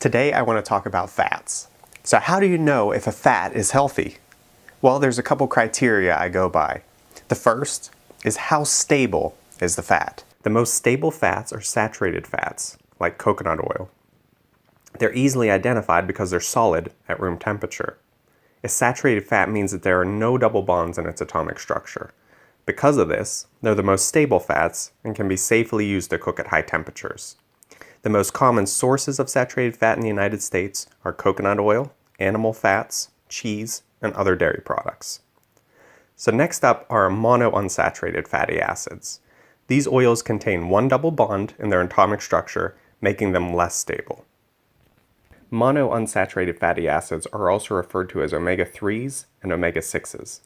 Today I want to talk about fats. So how do you know if a fat is healthy? Well, there's a couple criteria I go by. The first is how stable is the fat. The most stable fats are saturated fats, like coconut oil. They're easily identified because they're solid at room temperature. A saturated fat means that there are no double bonds in its atomic structure. Because of this, they're the most stable fats and can be safely used to cook at high temperatures. The most common sources of saturated fat in the United States are coconut oil, animal fats, cheese, and other dairy products. So next up are monounsaturated fatty acids. These oils contain one double bond in their atomic structure, making them less stable. Monounsaturated fatty acids are also referred to as omega-3s and omega-6s.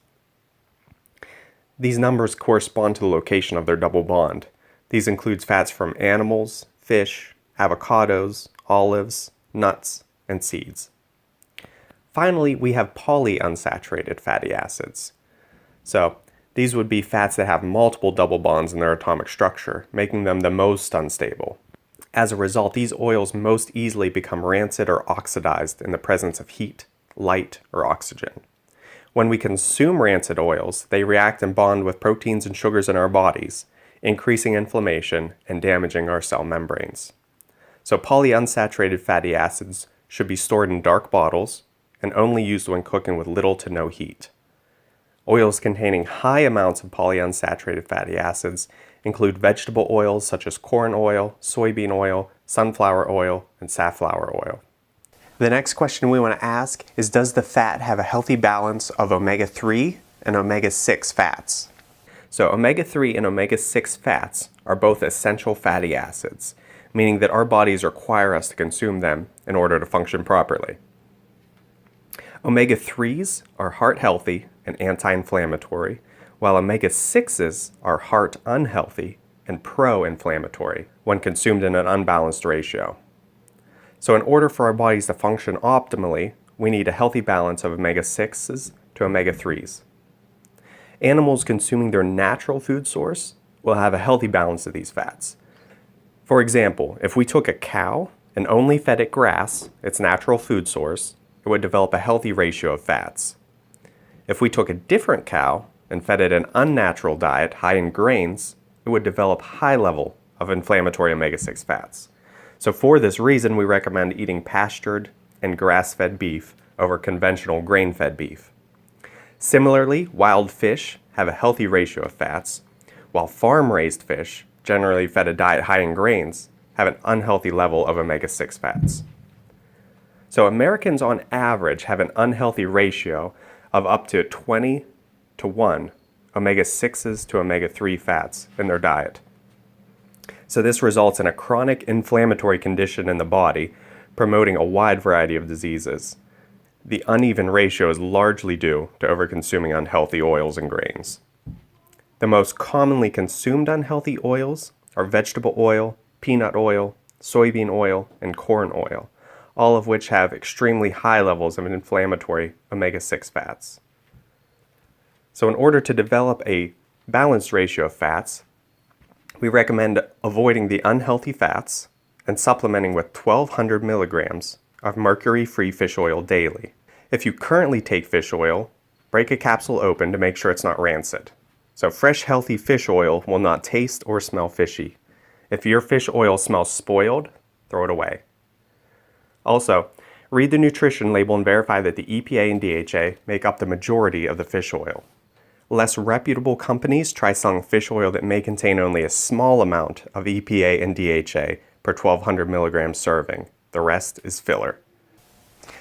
These numbers correspond to the location of their double bond. These include fats from animals, fish, avocados, olives, nuts, and seeds. Finally, we have polyunsaturated fatty acids. So, these would be fats that have multiple double bonds in their atomic structure, making them the most unstable. As a result, these oils most easily become rancid or oxidized in the presence of heat, light, or oxygen. When we consume rancid oils, they react and bond with proteins and sugars in our bodies, increasing inflammation and damaging our cell membranes. So polyunsaturated fatty acids should be stored in dark bottles and only used when cooking with little to no heat. Oils containing high amounts of polyunsaturated fatty acids include vegetable oils such as corn oil, soybean oil, sunflower oil, and safflower oil. The next question we want to ask is, does the fat have a healthy balance of omega-3 and omega-6 fats? So omega-3 and omega-6 fats are both essential fatty acids, meaning that our bodies require us to consume them in order to function properly. Omega-3s are heart healthy and anti-inflammatory, while omega-6s are heart unhealthy and pro-inflammatory when consumed in an unbalanced ratio. So in order for our bodies to function optimally, we need a healthy balance of omega-6s to omega-3s. Animals consuming their natural food source will have a healthy balance of these fats. For example, if we took a cow and only fed it grass, its natural food source, it would develop a healthy ratio of fats. If we took a different cow and fed it an unnatural diet high in grains, it would develop high level of inflammatory omega-6 fats. So for this reason, we recommend eating pastured and grass-fed beef over conventional grain-fed beef. Similarly, wild fish have a healthy ratio of fats, while farm-raised fish, generally fed a diet high in grains, have an unhealthy level of omega-6 fats. So Americans on average have an unhealthy ratio of up to 20:1 omega-6s to omega-3 fats in their diet. So this results in a chronic inflammatory condition in the body, promoting a wide variety of diseases. The uneven ratio is largely due to overconsuming unhealthy oils and grains. The most commonly consumed unhealthy oils are vegetable oil, peanut oil, soybean oil, and corn oil, all of which have extremely high levels of inflammatory omega-6 fats. So in order to develop a balanced ratio of fats, we recommend avoiding the unhealthy fats and supplementing with 1,200 milligrams of mercury-free fish oil daily. If you currently take fish oil, break a capsule open to make sure it's not rancid. So fresh, healthy fish oil will not taste or smell fishy. If your fish oil smells spoiled, throw it away. Also, read the nutrition label and verify that the EPA and DHA make up the majority of the fish oil. Less reputable companies try selling fish oil that may contain only a small amount of EPA and DHA per 1,200 milligram serving. The rest is filler.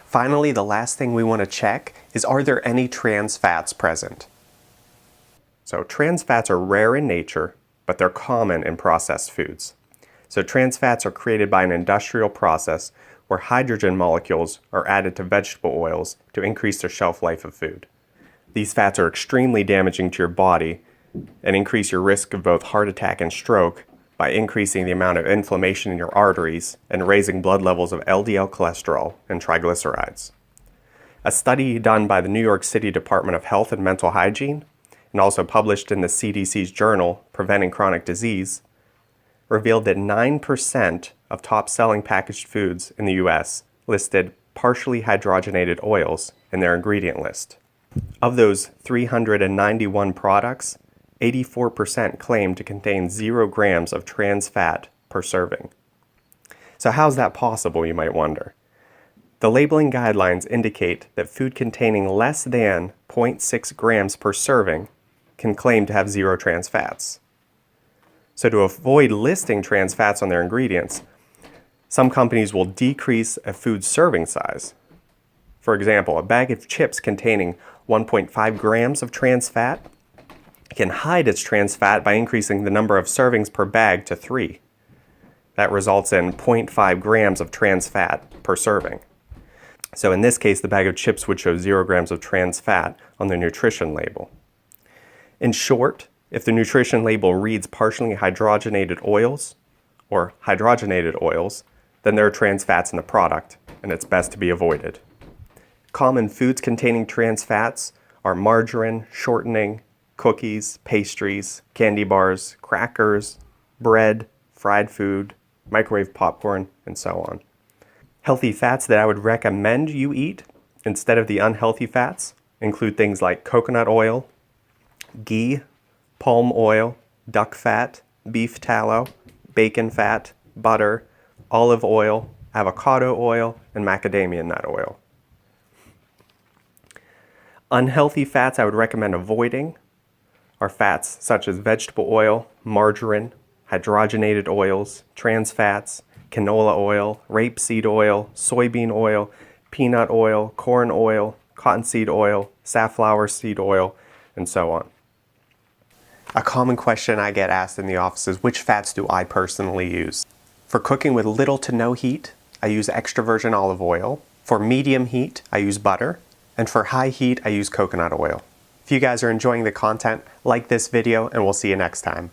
Finally, the last thing we want to check is, are there any trans fats present? So trans fats are rare in nature, but they're common in processed foods. So trans fats are created by an industrial process where hydrogen molecules are added to vegetable oils to increase the shelf life of food. These fats are extremely damaging to your body and increase your risk of both heart attack and stroke by increasing the amount of inflammation in your arteries and raising blood levels of LDL cholesterol and triglycerides. A study done by the New York City Department of Health and Mental Hygiene, and also published in the CDC's journal Preventing Chronic Disease, revealed that 9% of top-selling packaged foods in the US listed partially hydrogenated oils in their ingredient list. Of those 391 products, 84% claim to contain 0 grams of trans fat per serving. So how's that possible, you might wonder? The labeling guidelines indicate that food containing less than 0.6 grams per serving can claim to have 0 trans fats. So to avoid listing trans fats on their ingredients, some companies will decrease a food's serving size. For example, a bag of chips containing 1.5 grams of trans fat can hide its trans fat by increasing the number of servings per bag to 3. That results in 0.5 grams of trans fat per serving. So in this case, the bag of chips would show 0 grams of trans fat on the nutrition label. In short, if the nutrition label reads partially hydrogenated oils or hydrogenated oils, then there are trans fats in the product, and it's best to be avoided. Common foods containing trans fats are margarine, shortening, cookies, pastries, candy bars, crackers, bread, fried food, microwave popcorn, and so on. Healthy fats that I would recommend you eat instead of the unhealthy fats include things like coconut oil, ghee, palm oil, duck fat, beef tallow, bacon fat, butter, olive oil, avocado oil, and macadamia nut oil. Unhealthy fats I would recommend avoiding are fats such as vegetable oil, margarine, hydrogenated oils, trans fats, canola oil, rapeseed oil, soybean oil, peanut oil, corn oil, cottonseed oil, safflower seed oil, and so on. A common question I get asked in the office is, which fats do I personally use? For cooking with little to no heat, I use extra virgin olive oil. For medium heat, I use butter. And for high heat, I use coconut oil. If you guys are enjoying the content, like this video, and we'll see you next time.